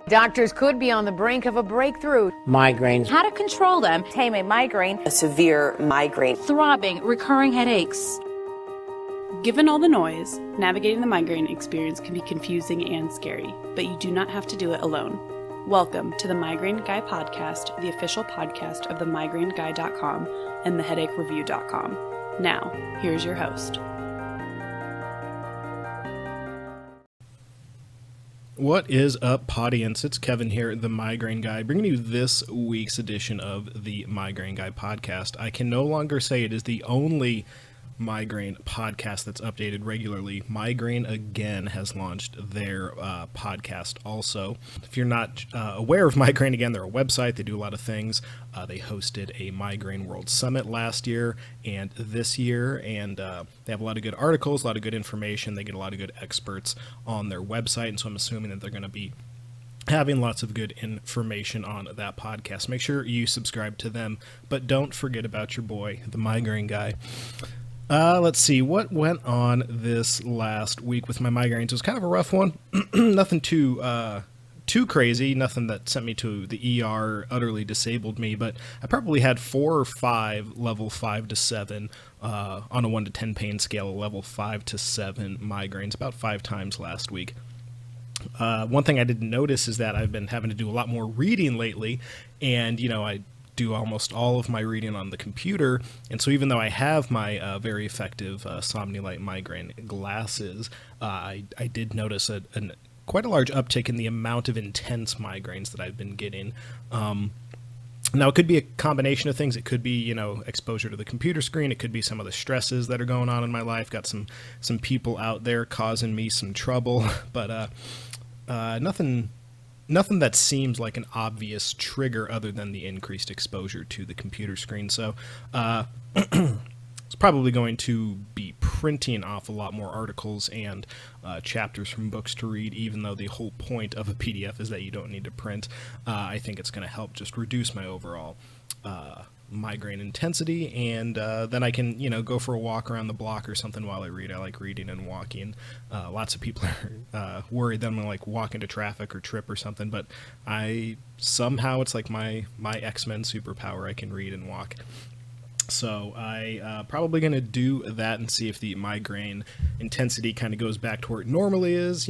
Doctors could be on the brink of a breakthrough. Migraines. How to control them. Tame a migraine. A severe migraine. Throbbing, recurring headaches. Given all the noise, navigating the migraine experience can be confusing and scary, but you do not have to do it alone. Welcome to the Migraine Guy Podcast, the official podcast of themigraineguy.com and theheadachereview.com. Now, here's your host. What is up, pod-ience? It's Kevin here, the Migraine Guy, bringing you this week's edition of the Migraine Guy podcast. I can no longer say it is the only migraine podcast that's updated regularly. Migraine Again has launched their podcast also. If you're not aware of Migraine Again, they're a website. They do a lot of things. They hosted a Migraine World Summit last year and this year, and they have a lot of good articles, a lot of good information. They get a lot of good experts on their website, and so I'm assuming that they're going to be having lots of good information on that podcast. Make sure you subscribe to them, but don't forget about your boy, the Migraine Guy. Let's see, what went on this last week with my migraines? It was kind of a rough one. Nothing too crazy, nothing that sent me to the ER, utterly disabled me, but I probably had 4 or 5 level 5 to 7 on a 1 to 10 pain scale, level 5 to 7 migraines, about 5 times last week. One thing I didn't notice is that I've been having to do a lot more reading lately, and, I do almost all of my reading on the computer, and so even though I have my very effective Somnolite migraine glasses, I did notice quite a large uptick in the amount of intense migraines that I've been getting. Now, it could be a combination of things. It could be, exposure to the computer screen. It could be some of the stresses that are going on in my life. Got some people out there causing me some trouble, but nothing that seems like an obvious trigger other than the increased exposure to the computer screen. So it's probably going to be printing off a lot more articles and chapters from books to read, even though the whole point of a PDF is that you don't need to print. I think it's going to help just reduce my overall migraine intensity, and then I can, go for a walk around the block or something while I read. I like reading and walking. Lots of people are worried that I'm gonna walk into traffic or trip or something, but somehow it's like my X-Men superpower. I can read and walk. So I probably going to do that and see if the migraine intensity kind of goes back to where it normally is,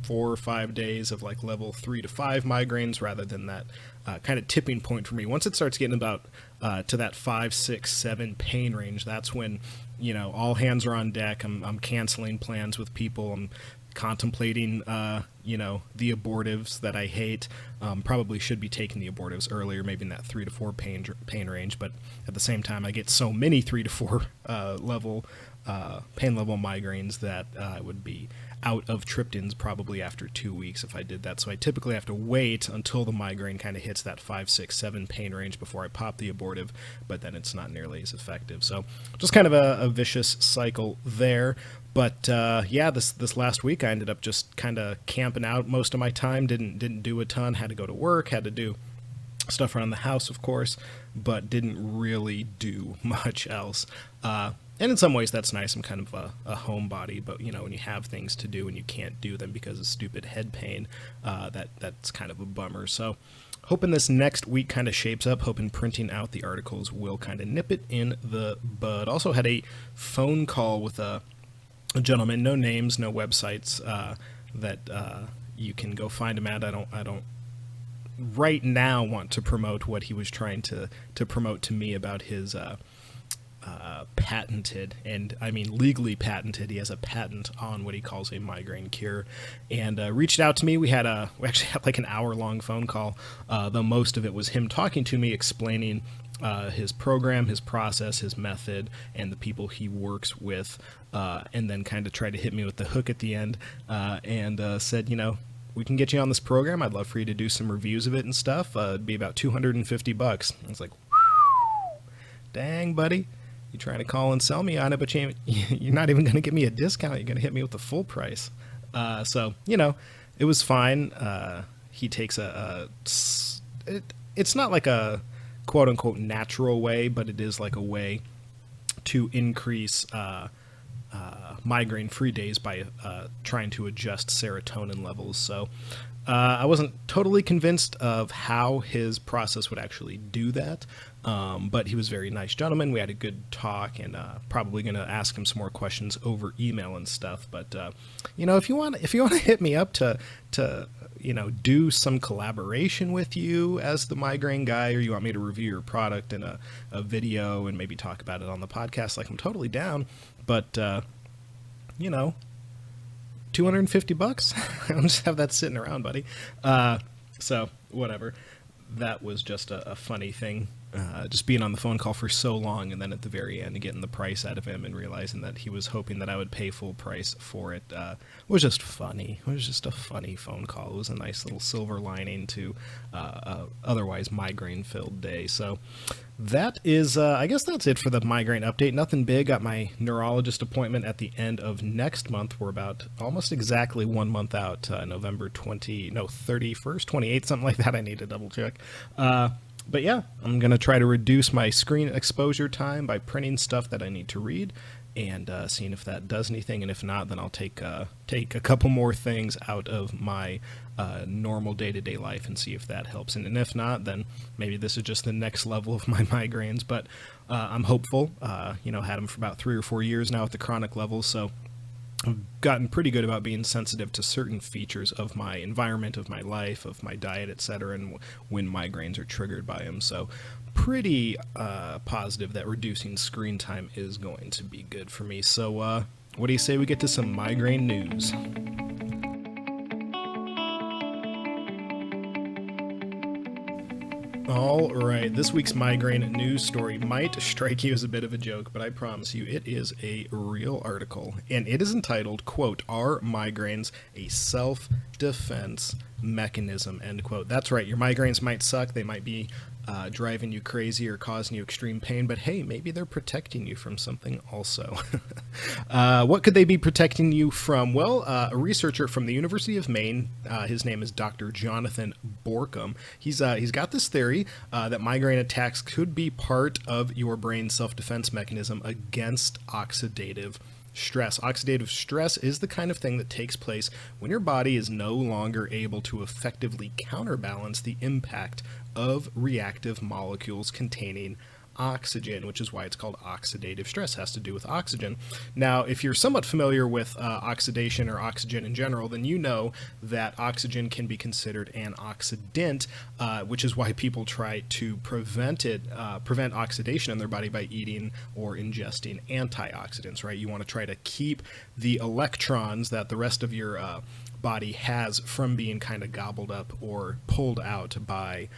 4 or 5 days of level 3 to 5 migraines rather than that kind of tipping point for me. Once it starts getting about to that 5, 6, 7 pain range, that's when, all hands are on deck. I'm canceling plans with people. I'm contemplating, the abortives that I hate. Probably should be taking the abortives earlier, maybe in that 3 to 4 pain range, but at the same time, I get so many 3 to 4 level pain level migraines that I would be out of triptans probably after 2 weeks if I did that. So I typically have to wait until the migraine kind of hits that 5, 6, 7 pain range before I pop the abortive, but then it's not nearly as effective. So just kind of a vicious cycle there. But this last week I ended up just kind of camping out most of my time. Didn't do a ton. Had to go to work. Had to do stuff around the house, of course, but didn't really do much else. And in some ways that's nice. I'm kind of a homebody, but when you have things to do and you can't do them because of stupid head pain, that's kind of a bummer. So hoping this next week kind of shapes up, hoping printing out the articles will kind of nip it in the bud. Also had a phone call with a gentleman, no names, no websites that you can go find him at. I don't right now want to promote what he was trying to promote to me about his patented, and I mean legally patented, he has a patent on what he calls a migraine cure, and reached out to me. We actually had an hour-long phone call, though most of it was him talking to me, explaining his program, his process, his method, and the people he works with, and then kind of tried to hit me with the hook at the end, and said, we can get you on this program. I'd love for you to do some reviews of it and stuff. It'd be about $250. I was like, dang, buddy. You're trying to call and sell me on it, but you're not even going to give me a discount. You're going to hit me with the full price. So, it was fine. He takes it's not like a quote-unquote natural way, but it is like a way to increase migraine-free days by trying to adjust serotonin levels. So I wasn't totally convinced of how his process would actually do that, but he was a very nice gentleman. We had a good talk, and probably going to ask him some more questions over email and stuff. But if you want to hit me up to do some collaboration with you as the migraine guy, or you want me to review your product in a video and maybe talk about it on the podcast, like, I'm totally down. But $250. I'll just have that sitting around, buddy. So whatever. That was just a funny thing. Just being on the phone call for so long, and then at the very end getting the price out of him and realizing that he was hoping that I would pay full price for it was just funny. It was just a funny phone call. It was a nice little silver lining to otherwise migraine-filled day. So that is, I guess that's it for the migraine update. Nothing big. Got my neurologist appointment at the end of next month. We're about almost exactly 1 month out, November 31st, 28th, something like that. I need to double check. But yeah, I'm going to try to reduce my screen exposure time by printing stuff that I need to read and seeing if that does anything. And if not, then I'll take a couple more things out of my normal day-to-day life and see if that helps. And if not, then maybe this is just the next level of my migraines. But I'm hopeful. Had them for about 3 or 4 years now at the chronic level, so I've gotten pretty good about being sensitive to certain features of my environment, of my life, of my diet, etc., and when migraines are triggered by them. So pretty positive that reducing screen time is going to be good for me. So what do you say we get to some migraine news? All right, this week's migraine news story might strike you as a bit of a joke, but I promise you it is a real article, and it is entitled, quote, "Are Migraines a Self-Defense Mechanism?" End quote. That's right, your migraines might suck, they might be driving you crazy or causing you extreme pain, but hey, maybe they're protecting you from something also. What could they be protecting you from? Well, a researcher from the University of Maine, his name is Dr. Jonathan Borkum. He's got this theory that migraine attacks could be part of your brain's self-defense mechanism against oxidative stress. Oxidative stress is the kind of thing that takes place when your body is no longer able to effectively counterbalance the impact of reactive molecules containing oxygen, which is why it's called oxidative stress. It has to do with oxygen. Now, if you're somewhat familiar with oxidation or oxygen in general, then you know that oxygen can be considered an oxidant, which is why people try to prevent oxidation in their body by eating or ingesting antioxidants, right? You want to try to keep the electrons that the rest of your body has from being kind of gobbled up or pulled out by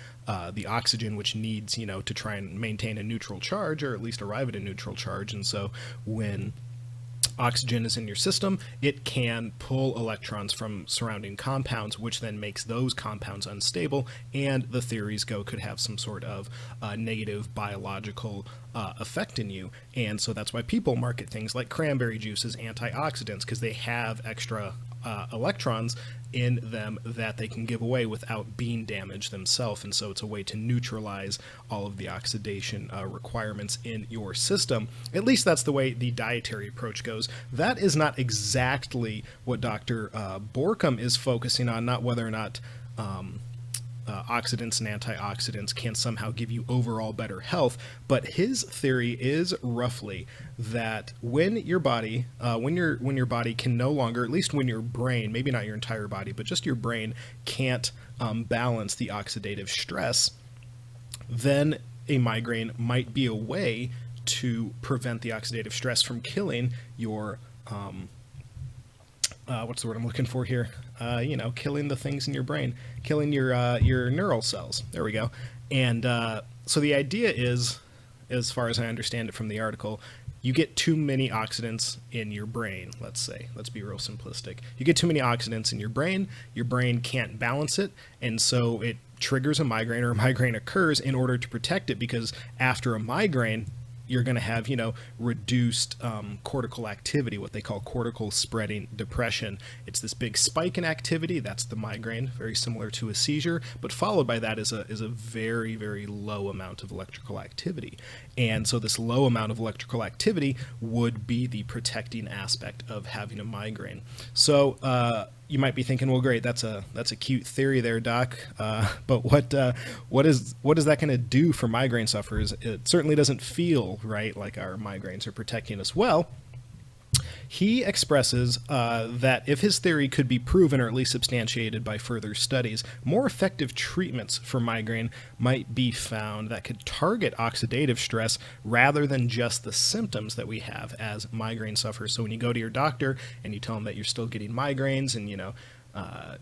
the oxygen, which needs, to try and maintain a neutral charge, or at least arrive at a neutral charge. And so when oxygen is in your system, it can pull electrons from surrounding compounds, which then makes those compounds unstable, and the theories go could have some sort of negative biological effect in you. And so that's why people market things like cranberry juice as antioxidants, because they have extra electrons in them that they can give away without being damaged themselves. And so it's a way to neutralize all of the oxidation requirements in your system. At least that's the way the dietary approach goes. That is not exactly what Dr. Borkum is focusing on, not whether or not oxidants and antioxidants can somehow give you overall better health, but his theory is roughly that when your body can no longer, at least when your brain, maybe not your entire body, but just your brain can't balance the oxidative stress, then a migraine might be a way to prevent the oxidative stress from killing your what's the word I'm looking for here? Killing the things in your brain, killing your neural cells. There we go. And so the idea is, as far as I understand it from the article, you get too many oxidants in your brain, let's say. Let's be real simplistic. You get too many oxidants in your brain can't balance it, and so it triggers a migraine, or a migraine occurs in order to protect it, because after a migraine, you're going to have, reduced cortical activity, what they call cortical spreading depression. It's this big spike in activity. That's the migraine, very similar to a seizure, but followed by that is a very, very low amount of electrical activity. And so this low amount of electrical activity would be the protecting aspect of having a migraine. So you might be thinking, well, great, that's a cute theory there, Doc. But what is that going to do for migraine sufferers? It certainly doesn't feel right, like our migraines are protecting us. Well, he expresses that if his theory could be proven or at least substantiated by further studies, more effective treatments for migraine might be found that could target oxidative stress rather than just the symptoms that we have as migraine sufferers. So when you go to your doctor and you tell him that you're still getting migraines, and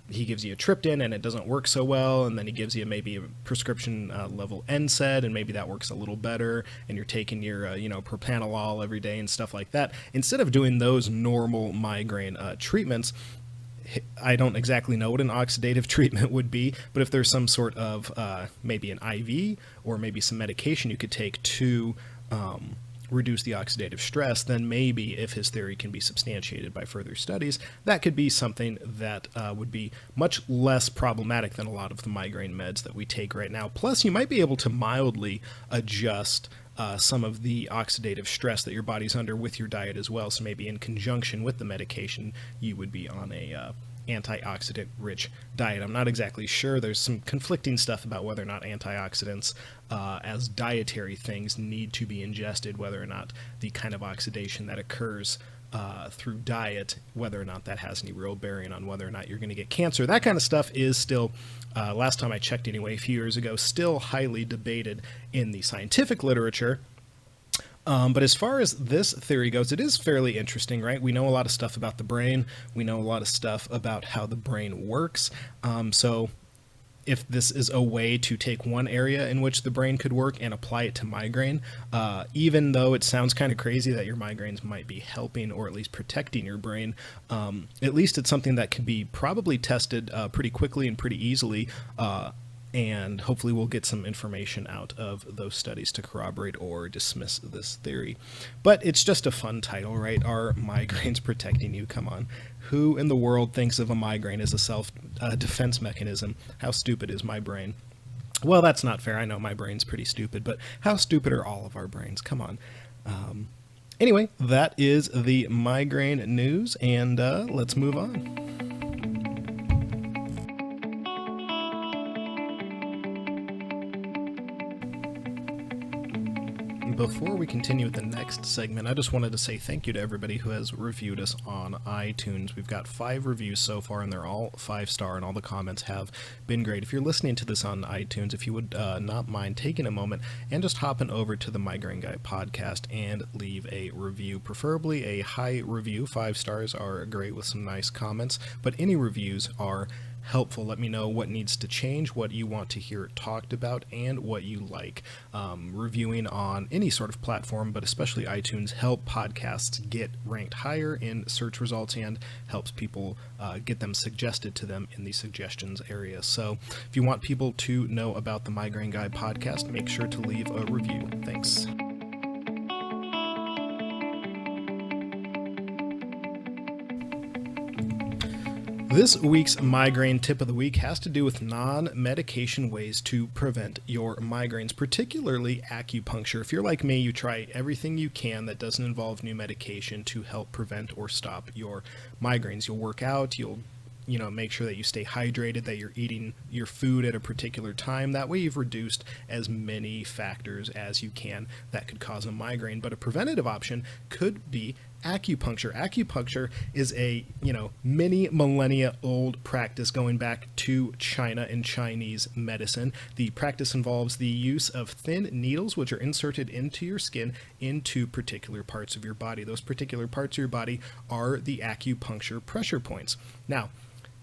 he gives you a triptan and it doesn't work so well, and then he gives you maybe a prescription level NSAID, and maybe that works a little better, and you're taking your propranolol every day and stuff like that. Instead of doing those normal migraine treatments, I don't exactly know what an oxidative treatment would be, but if there's some sort of maybe an IV or maybe some medication you could take to reduce the oxidative stress, then maybe if his theory can be substantiated by further studies, that could be something that would be much less problematic than a lot of the migraine meds that we take right now. Plus, you might be able to mildly adjust some of the oxidative stress that your body's under with your diet as well. So maybe in conjunction with the medication, you would be on a antioxidant rich diet. I'm not exactly sure. There's some conflicting stuff about whether or not antioxidants as dietary things need to be ingested, whether or not the kind of oxidation that occurs through diet, whether or not that has any real bearing on whether or not you're going to get cancer. That kind of stuff is still, last time I checked anyway, a few years ago, still highly debated in the scientific literature. But as far as this theory goes, it is fairly interesting, right? We know a lot of stuff about the brain. We know a lot of stuff about how the brain works. So if this is a way to take one area in which the brain could work and apply it to migraine, even though it sounds kind of crazy that your migraines might be helping or at least protecting your brain, at least it's something that can be probably tested pretty quickly and pretty easily, and hopefully we'll get some information out of those studies to corroborate or dismiss this theory. But it's just a fun title, right? Are migraines protecting you? Come on. Who in the world thinks of a migraine as a self-defense mechanism? How stupid is my brain? Well, that's not fair. I know my brain's pretty stupid, but how stupid are all of our brains? Come on. Anyway, that is the migraine news, and let's move on. Before we continue with the next segment, I just wanted to say thank you to everybody who has reviewed us on iTunes. We've got 5 reviews so far, and they're all 5-star, and all the comments have been great. If you're listening to this on iTunes, if you would not mind taking a moment and just hopping over to the Migraine Guy podcast and leave a review, preferably a high review. 5 stars are great with some nice comments, but any reviews are helpful. Let me know what needs to change, what you want to hear talked about, and what you like. Reviewing on any sort of platform, but especially iTunes, help podcasts get ranked higher in search results and helps people get them suggested to them in the suggestions area. So if you want people to know about the Migraine Guy podcast, make sure to leave a review. Thanks. This week's migraine tip of the week has to do with non-medication ways to prevent your migraines, particularly acupuncture. If you're like me, you try everything you can that doesn't involve new medication to help prevent or stop your migraines. You'll work out, you'll make sure that you stay hydrated, that you're eating your food at a particular time. That way you've reduced as many factors as you can that could cause a migraine. But a preventative option could be acupuncture. Acupuncture is a, many millennia old practice going back to China and Chinese medicine. The practice involves the use of thin needles which are inserted into your skin into particular parts of your body. Those particular parts of your body are the acupuncture pressure points. Now,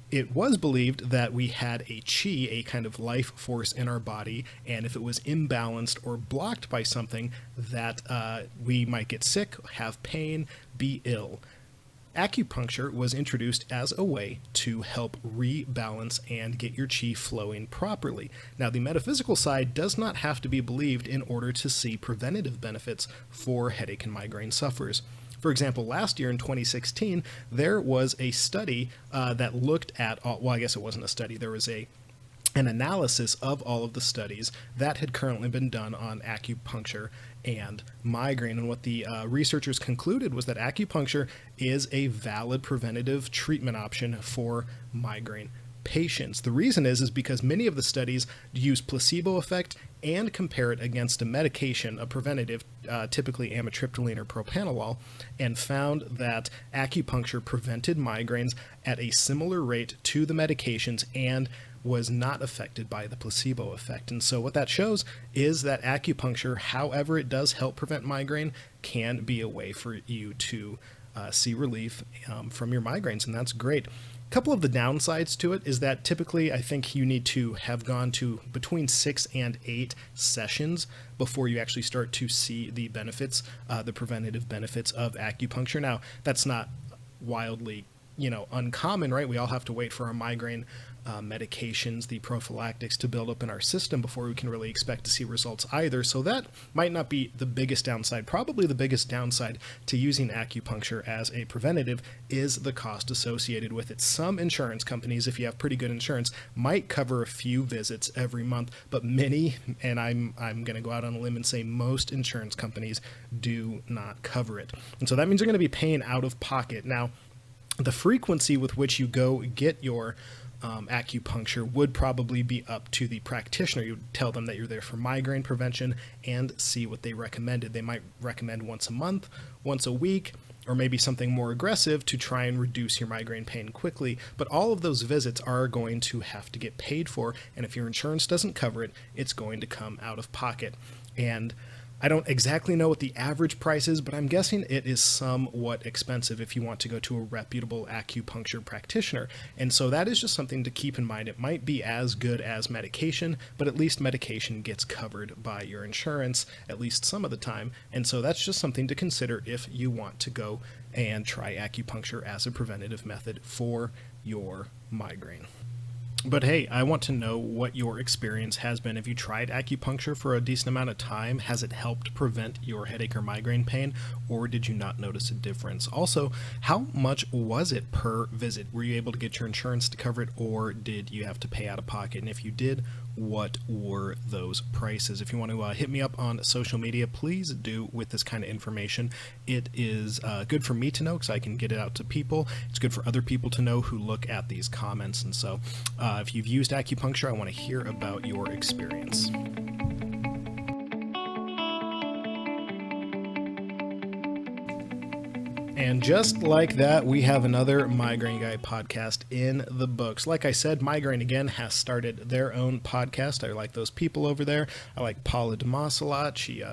it was believed that we had a chi, a kind of life force in our body, and if it was imbalanced or blocked by something, that we might get sick, have pain, be ill. Acupuncture was introduced as a way to help rebalance and get your chi flowing properly. Now, the metaphysical side does not have to be believed in order to see preventative benefits for headache and migraine sufferers. For example, last year in 2016, there was a study that looked at, well, I guess it wasn't a study, there was a an analysis of all of the studies that had currently been done on acupuncture and migraine. And what the researchers concluded was that acupuncture is a valid preventative treatment option for migraine patients. The reason is because many of the studies use placebo effect and compare it against a medication, a preventative, typically amitriptyline or propranolol, and found that acupuncture prevented migraines at a similar rate to the medications and was not affected by the placebo effect. And so what that shows is that acupuncture, however it does help prevent migraine, can be a way for you to see relief from your migraines, and that's great. A couple of the downsides to it is that typically I think you need to have gone to between 6 and 8 sessions before you actually start to see the benefits, the preventative benefits of acupuncture. Now, that's not wildly, uncommon, right? We all have to wait for our migraine medications, the prophylactics, to build up in our system before we can really expect to see results either. So that might not be the biggest downside. Probably the biggest downside to using acupuncture as a preventative is the cost associated with it. Some insurance companies, if you have pretty good insurance, might cover a few visits every month, but many, and I'm going to go out on a limb and say most insurance companies do not cover it. And so that means you're going to be paying out of pocket. Now, the frequency with which you go get your acupuncture would probably be up to the practitioner. You would tell them that you're there for migraine prevention and see what they recommended. They might recommend once a month, once a week, or maybe something more aggressive to try and reduce your migraine pain quickly. But all of those visits are going to have to get paid for, and if your insurance doesn't cover it, it's going to come out of pocket. And I don't exactly know what the average price is, but I'm guessing it is somewhat expensive if you want to go to a reputable acupuncture practitioner. And so that is just something to keep in mind. It might be as good as medication, but at least medication gets covered by your insurance at least some of the time. And so that's just something to consider if you want to go and try acupuncture as a preventative method for your migraine. But hey, I want to know what your experience has been. Have you tried acupuncture for a decent amount of time? Has it helped prevent your headache or migraine pain, or did you not notice a difference? Also, how much was it per visit? Were you able to get your insurance to cover it, or did you have to pay out of pocket? And if you did, what were those prices? If you want to hit me up on social media, please do with this kind of information. It is good for me to know because I can get it out to people. It's good for other people to know who look at these comments. And so if you've used acupuncture, I want to hear about your experience. And just like that, we have another Migraine Guy podcast in the books. Like I said, Migraine, again, has started their own podcast. I like those people over there. I like Paula DeMoss a lot. She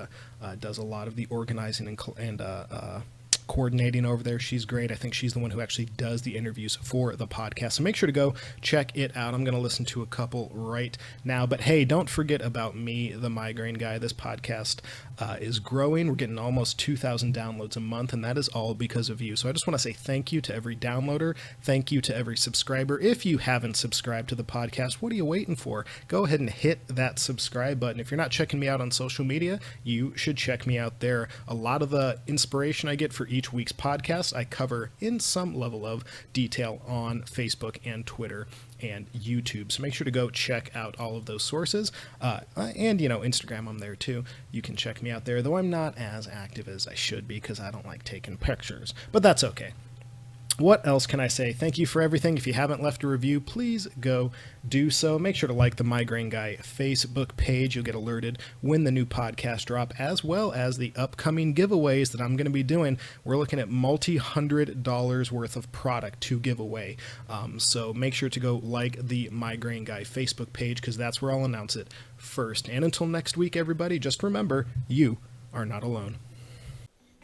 does a lot of the organizing and coordinating over there. She's great. I think she's the one who actually does the interviews for the podcast. So make sure to go check it out. I'm going to listen to a couple right now. But hey, don't forget about me, the Migraine Guy. This podcast is growing. We're getting almost 2,000 downloads a month, and that is all because of you. So I just want to say thank you to every downloader. Thank you to every subscriber. If you haven't subscribed to the podcast, what are you waiting for? Go ahead and hit that subscribe button. If you're not checking me out on social media, you should check me out there. A lot of the inspiration I get for each week's podcast, I cover in some level of detail on Facebook and Twitter and YouTube. So make sure to go check out all of those sources. And, Instagram, I'm there too. You can check me out there, though I'm not as active as I should be because I don't like taking pictures. But that's okay. What else can I say? Thank you for everything. If you haven't left a review, please go do so. Make sure to like the Migraine Guy Facebook page. You'll get alerted when the new podcasts drop, as well as the upcoming giveaways that I'm going to be doing. We're looking at multi-$100 worth of product to give away. So make sure to go like the Migraine Guy Facebook page because that's where I'll announce it first. And until next week, everybody, just remember, you are not alone.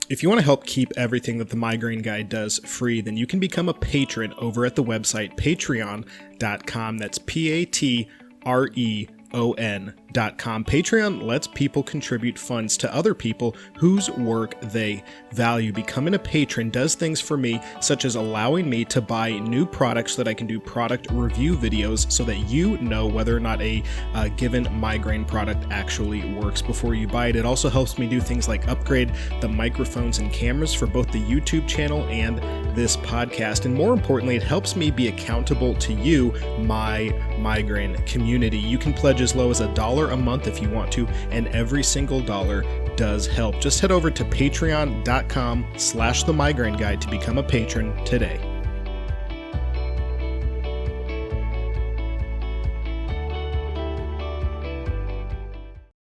If you want to help keep everything that the Migraine Guy does free, then you can become a patron over at the website patreon.com. That's Patreon.com. Patreon.com. Patreon lets people contribute funds to other people whose work they value. Becoming a patron does things for me, such as allowing me to buy new products so that I can do product review videos so that you know whether or not a given migraine product actually works before you buy it. It also helps me do things like upgrade the microphones and cameras for both the YouTube channel and this podcast. And more importantly, it helps me be accountable to you, my migraine community. You can pledge as low as $1 a month if you want to, and every single dollar does help. Just head over to patreon.com/themigraineguy to become a patron today.